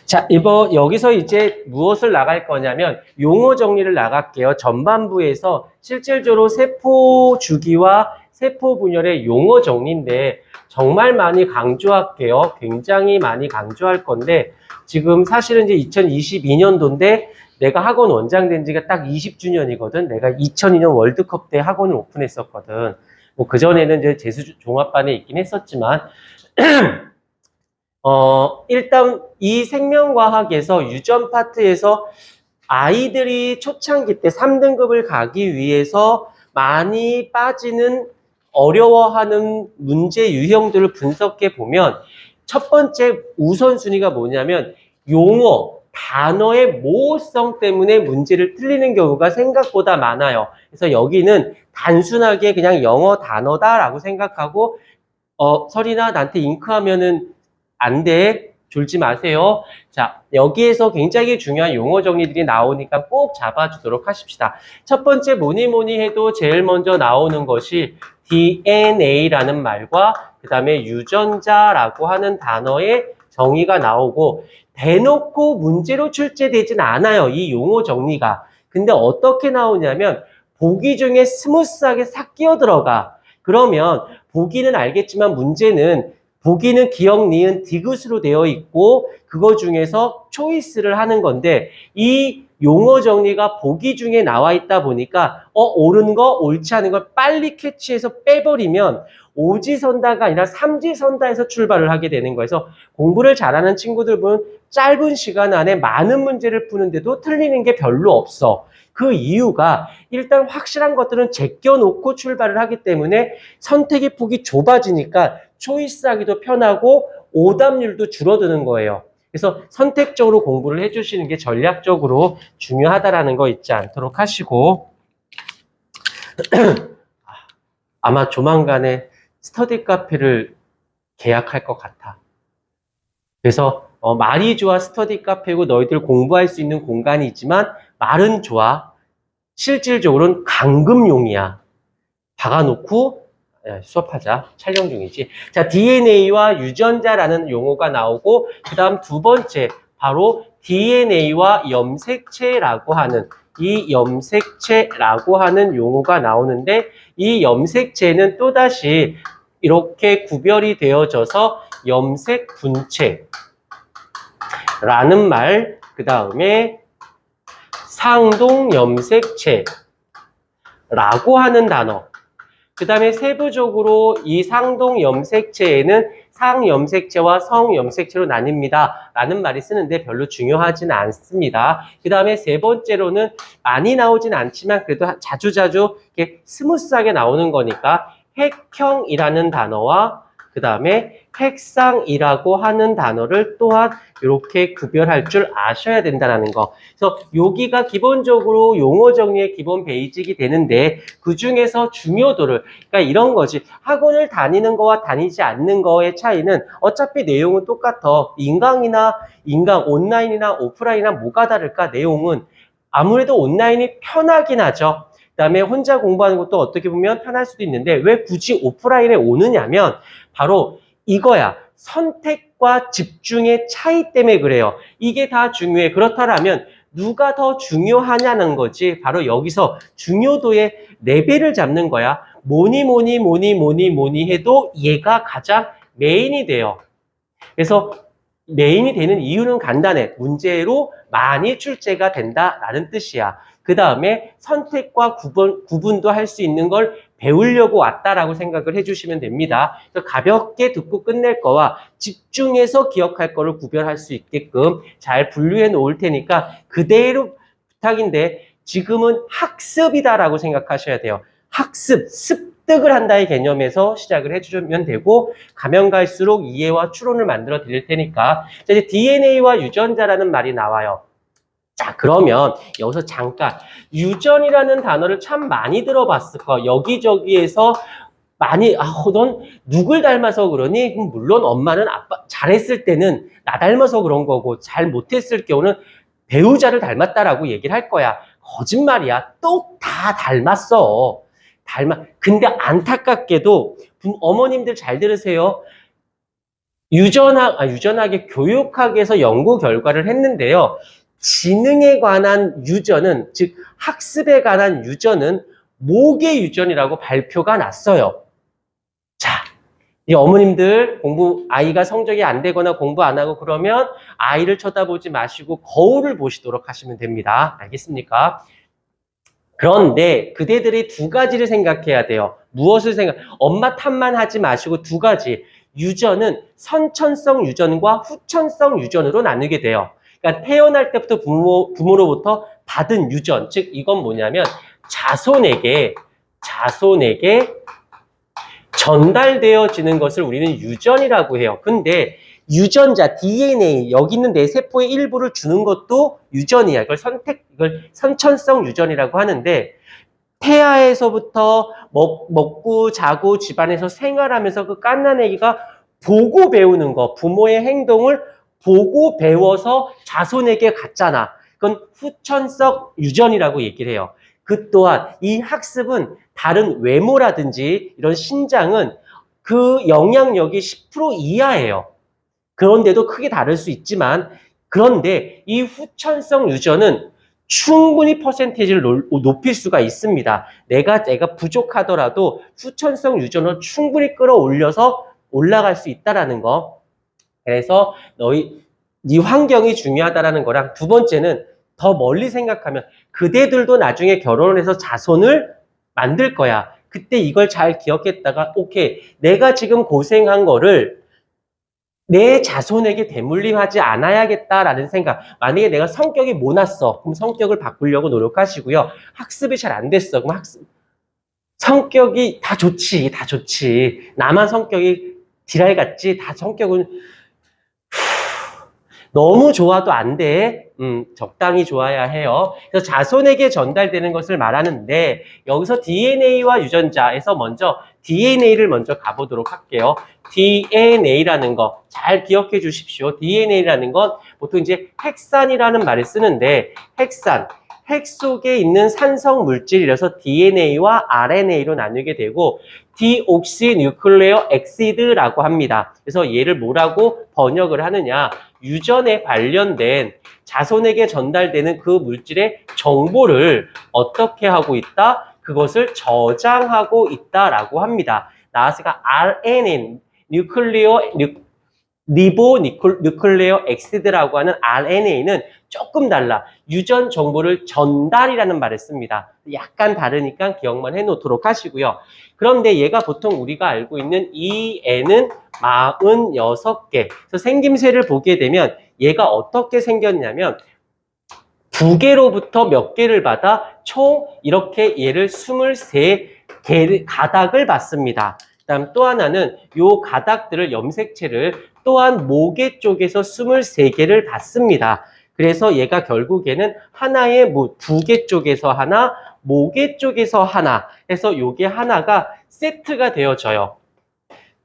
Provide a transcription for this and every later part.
자, 여기서 이제 무엇을 나갈 거냐면 용어 정리를 나갈게요. 전반부에서 실질적으로 세포 주기와 세포 분열의 용어 정리인데 정말 많이 강조할게요. 굉장히 많이 강조할 건데 지금 사실은 이제 2022년도인데 내가 학원 원장 된 지가 딱 20주년이거든. 내가 2002년 월드컵 때 학원을 오픈했었거든. 뭐 그전에는 이제 재수 종합반에 있긴 했었지만 일단 이 생명과학에서 유전 파트에서 아이들이 초창기 때 3등급을 가기 위해서 많이 빠지는 어려워하는 문제 유형들을 분석해 보면 첫 번째 우선순위가 뭐냐면 용어, 단어의 모호성 때문에 문제를 틀리는 경우가 생각보다 많아요. 그래서 여기는 단순하게 그냥 영어 단어다라고 생각하고 설이나 나한테 잉크하면은 안 돼. 졸지 마세요. 자, 여기에서 굉장히 중요한 용어 정리들이 나오니까 꼭 잡아주도록 하십시다. 첫 번째 뭐니 뭐니 해도 제일 먼저 나오는 것이 DNA라는 말과 그 다음에 유전자라고 하는 단어의 정의가 나오고 대놓고 문제로 출제되진 않아요. 이 용어 정리가. 근데 어떻게 나오냐면 보기 중에 스무스하게 싹 끼어 들어가. 그러면 보기는 알겠지만 문제는 보기는 기억, 니은, 디귿으로 되어 있고 그거 중에서 초이스를 하는 건데 이 용어 정리가 보기 중에 나와 있다 보니까 옳은 거, 옳지 않은 걸 빨리 캐치해서 빼버리면 오지선다가 아니라 삼지선다에서 출발을 하게 되는 거예요. 그래서 공부를 잘하는 친구들 보면 짧은 시간 안에 많은 문제를 푸는데도 틀리는 게 별로 없어. 그 이유가 일단 확실한 것들은 제껴놓고 출발을 하기 때문에 선택의 폭이 좁아지니까 초이스하기도 편하고 오답률도 줄어드는 거예요. 그래서 선택적으로 공부를 해주시는 게 전략적으로 중요하다라는 거 잊지 않도록 하시고 아마 조만간에 스터디 카페를 계약할 것 같아. 그래서 말이 좋아 스터디 카페고 너희들 공부할 수 있는 공간이지만 말은 좋아. 실질적으로는 감금용이야. 박아놓고 수업하자. 촬영 중이지. 자, DNA와 유전자라는 용어가 나오고 그 다음 두 번째 바로 DNA와 염색체라고 하는 이 염색체라고 하는 용어가 나오는데 이 염색체는 또다시 이렇게 구별이 되어져서 염색분체라는 말, 그 다음에 상동염색체라고 하는 단어, 그 다음에 세부적으로 이 상동염색체에는 상염색체와 성염색체로 나뉩니다. 라는 말이 쓰는데 별로 중요하진 않습니다. 그 다음에 세 번째로는 많이 나오진 않지만 그래도 자주자주 이렇게 스무스하게 나오는 거니까 핵형이라는 단어와 그 다음에 핵상이라고 하는 단어를 또한 이렇게 구별할 줄 아셔야 된다는 거. 그래서 여기가 기본적으로 용어 정리의 기본 베이직이 되는데 그 중에서 중요도를 그러니까 이런 거지. 학원을 다니는 거와 다니지 않는 거의 차이는 어차피 내용은 똑같아. 인강 온라인이나 오프라인이나 뭐가 다를까? 내용은 아무래도 온라인이 편하긴 하죠. 그다음에 혼자 공부하는 것도 어떻게 보면 편할 수도 있는데 왜 굳이 오프라인에 오느냐면 바로 이거야. 선택과 집중의 차이 때문에 그래요. 이게 다 중요해. 그렇다면 누가 더 중요하냐는 거지. 바로 여기서 중요도의 레벨을 잡는 거야. 뭐니 해도 얘가 가장 메인이 돼요. 그래서 메인이 되는 이유는 간단해. 문제로 많이 출제가 된다라는 뜻이야. 그 다음에 선택과 구분도 할 수 있는 걸 배우려고 왔다라고 생각을 해주시면 됩니다. 그래서 가볍게 듣고 끝낼 거와 집중해서 기억할 거를 구별할 수 있게끔 잘 분류해 놓을 테니까 그대로 부탁인데 지금은 학습이다라고 생각하셔야 돼요. 학습, 습득을 한다의 개념에서 시작을 해주시면 되고 가면 갈수록 이해와 추론을 만들어 드릴 테니까 자, 이제 DNA와 유전자라는 말이 나와요. 자, 그러면 여기서 잠깐 유전이라는 단어를 참 많이 들어봤을 거 여기저기에서 많이 넌 누굴 닮아서 그러니? 물론 엄마는 아빠 잘했을 때는 나 닮아서 그런 거고 잘 못했을 경우는 배우자를 닮았다라고 얘기를 할 거야. 거짓말이야. 똑 다 닮았어. 근데 안타깝게도 어머님들 잘 들으세요. 유전학의 교육학에서 연구 결과를 했는데요. 지능에 관한 유전은, 즉 학습에 관한 유전은 모계 유전이라고 발표가 났어요. 자, 이 어머님들 아이가 성적이 안 되거나 공부 안 하고 그러면 아이를 쳐다보지 마시고 거울을 보시도록 하시면 됩니다. 알겠습니까? 그런데 그대들이 두 가지를 생각해야 돼요. 엄마 탓만 하지 마시고 두 가지. 유전은 선천성 유전과 후천성 유전으로 나누게 돼요. 그러니까 태어날 때부터 부모로부터 받은 유전, 즉 이건 뭐냐면 자손에게 전달되어지는 것을 우리는 유전이라고 해요. 근데 유전자, DNA, 여기 있는 내 세포의 일부를 주는 것도 유전이야. 이걸 선천성 유전이라고 하는데, 태아에서부터 먹고 자고 집안에서 생활하면서 그 갓난 아기가 보고 배우는 거, 부모의 행동을 보고 배워서 자손에게 갔잖아. 그건 후천성 유전이라고 얘기를 해요. 그 또한 이 학습은 다른 외모라든지 이런 신장은 그 영향력이 10% 이하예요. 그런데도 크게 다를 수 있지만, 그런데 이 후천성 유전은 충분히 퍼센테이지를 높일 수가 있습니다. 내가 부족하더라도 후천성 유전을 충분히 끌어올려서 올라갈 수 있다라는 거. 그래서 네 환경이 중요하다라는 거랑, 두 번째는 더 멀리 생각하면 그대들도 나중에 결혼을 해서 자손을 만들 거야. 그때 이걸 잘 기억했다가, 오케이, 내가 지금 고생한 거를 내 자손에게 대물림하지 않아야겠다라는 생각. 만약에 내가 성격이 모났어. 그럼 성격을 바꾸려고 노력하시고요. 학습이 잘 안 됐어. 그럼 성격이 다 좋지, 다 좋지. 나만 성격이 지랄 같지? 다 성격은 너무 좋아도 안 돼. 적당히 좋아야 해요. 그래서 자손에게 전달되는 것을 말하는데, 여기서 DNA와 유전자에서 먼저 DNA를 먼저 가보도록 할게요. DNA라는 거 잘 기억해 주십시오. DNA라는 건 보통 이제 핵산이라는 말을 쓰는데, 핵 속에 있는 산성 물질이라서 DNA와 RNA로 나누게 되고, 디옥시뉴클레어 엑시드라고 합니다. 그래서 얘를 뭐라고 번역을 하느냐? 유전에 관련된 자손에게 전달되는 그 물질의 정보를 어떻게 하고 있다? 그것을 저장하고 있다라고 합니다. 나왔으니까 RNA, 리보뉴클레어 엑시드라고 하는 RNA는 조금 달라. 유전 정보를 전달이라는 말을 씁니다. 약간 다르니까 기억만 해놓도록 하시고요. 그런데 얘가 보통 우리가 알고 있는 이 애는 46개. 그래서 생김새를 보게 되면 얘가 어떻게 생겼냐면 두 개로부터 몇 개를 받아 총 이렇게 얘를 23개 가닥을 받습니다. 그다음 또 하나는 요 가닥들을 염색체를 또한 모계 쪽에서 23개를 받습니다. 그래서 얘가 결국에는 하나의 두 개 쪽에서 하나, 모계 쪽에서 하나 해서 요게 하나가 세트가 되어져요.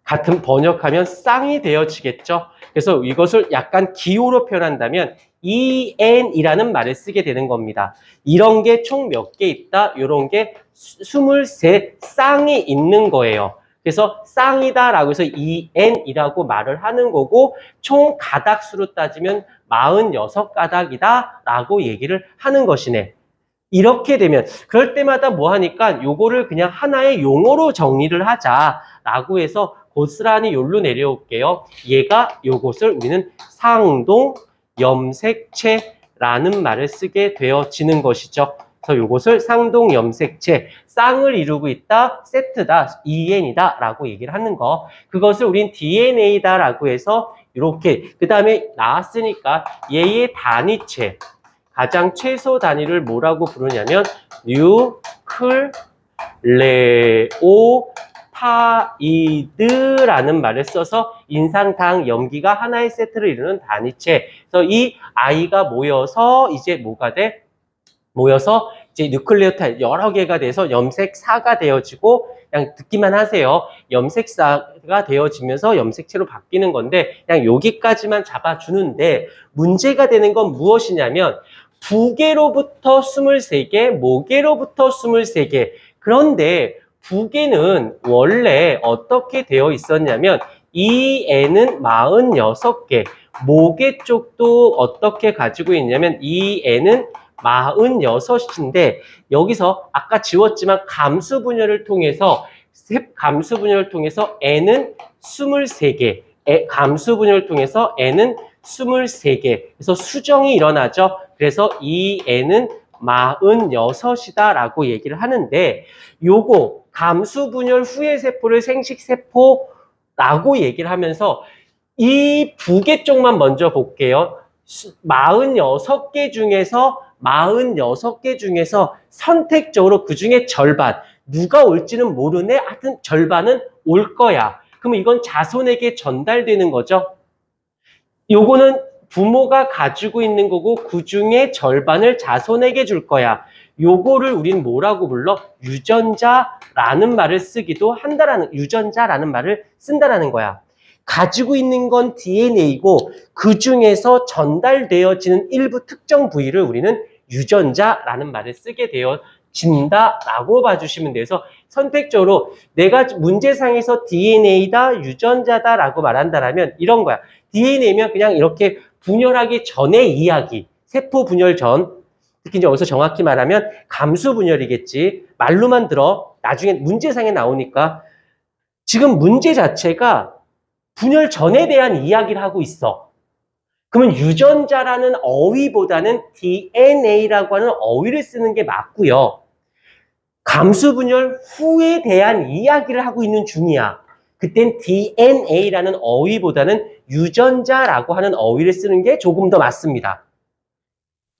같은 번역하면 쌍이 되어지겠죠. 그래서 이것을 약간 기호로 표현한다면 EN이라는 말을 쓰게 되는 겁니다. 이런 게 총 몇 개 있다? 이런 게 23 쌍이 있는 거예요. 그래서 쌍이다라고 해서 EN이라고 말을 하는 거고, 총 가닥수로 따지면 46가닥이다라고 얘기를 하는 것이네. 이렇게 되면 그럴 때마다 뭐 하니까 요거를 그냥 하나의 용어로 정리를 하자라고 해서 고스란히 요로 내려올게요. 얘가 요것을 우리는 상동 염색체라는 말을 쓰게 되어지는 것이죠. 그래서 요것을 상동 염색체, 쌍을 이루고 있다, 세트다, EN이다 라고 얘기를 하는 거. 그것을 우린 DNA다라고 해서 이렇게, 그 다음에 나왔으니까 얘의 단위체, 가장 최소 단위를 뭐라고 부르냐면 뉴클레오타이드라는 말을 써서 인상당 염기가 하나의 세트를 이루는 단위체. 그래서 이 아이가 모여서 이제 뭐가 돼? 모여서 이제 뉴클레오타이드 여러 개가 돼서 염색사가 되어지고, 그냥 듣기만 하세요. 염색사가 되어지면서 염색체로 바뀌는 건데, 그냥 여기까지만 잡아주는데, 문제가 되는 건 무엇이냐면 부계로부터 23개, 모계로부터 23개. 그런데 부계는 원래 어떻게 되어 있었냐면 이 N은 46개. 모계 쪽도 어떻게 가지고 있냐면 이 N은 46인데 여기서 아까 지웠지만 감수 분열을 통해서 N은 23개. 감수 분열을 통해서 N은 23개. 그래서 수정이 일어나죠. 그래서 이 N은 46이다라고 얘기를 하는데 요거 감수 분열 후의 세포를 생식세포라고 얘기를 하면서 이 부계 쪽만 먼저 볼게요. 46개 중에서 선택적으로 그 중에 절반, 누가 올지는 모르네. 하여튼 절반은 올 거야. 그러면 이건 자손에게 전달되는 거죠. 요거는 부모가 가지고 있는 거고 그 중에 절반을 자손에게 줄 거야. 요거를 우린 뭐라고 불러? 유전자라는 말을 쓰기도 한다라는, 유전자라는 말을 쓴다라는 거야. 가지고 있는 건 DNA고 그 중에서 전달되어지는 일부 특정 부위를 우리는 유전자라는 말을 쓰게 되어진다라고 봐주시면 돼서 선택적으로 내가 문제상에서 DNA다, 유전자다라고 말한다라면 이런 거야. DNA면 그냥 이렇게 분열하기 전의 이야기, 세포 분열 전, 특히 이제 여기서 정확히 말하면 감수 분열이겠지. 말로만 들어. 나중에 문제상에 나오니까 지금 문제 자체가 분열 전에 대한 이야기를 하고 있어. 그러면 유전자라는 어휘보다는 DNA라고 하는 어휘를 쓰는 게 맞고요. 감수 분열 후에 대한 이야기를 하고 있는 중이야. 그땐 DNA라는 어휘보다는 유전자라고 하는 어휘를 쓰는 게 조금 더 맞습니다.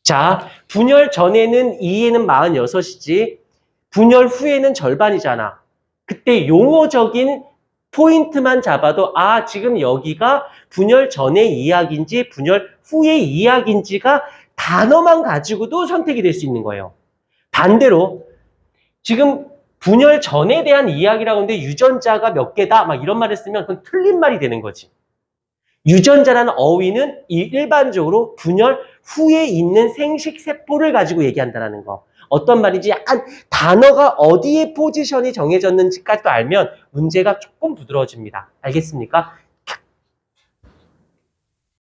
자, 분열 전에는 2에는 46이지 분열 후에는 절반이잖아. 그때 용어적인 포인트만 잡아도 아, 지금 여기가 분열 전의 이야기인지 분열 후의 이야기인지가 단어만 가지고도 선택이 될 수 있는 거예요. 반대로 지금 분열 전에 대한 이야기라고 하는데 유전자가 몇 개다 막 이런 말을 쓰면 그건 틀린 말이 되는 거지. 유전자라는 어휘는 일반적으로 분열 후에 있는 생식세포를 가지고 얘기한다는 거. 어떤 말인지 약간 단어가 어디에 포지션이 정해졌는지까지도 알면 문제가 조금 부드러워집니다. 알겠습니까?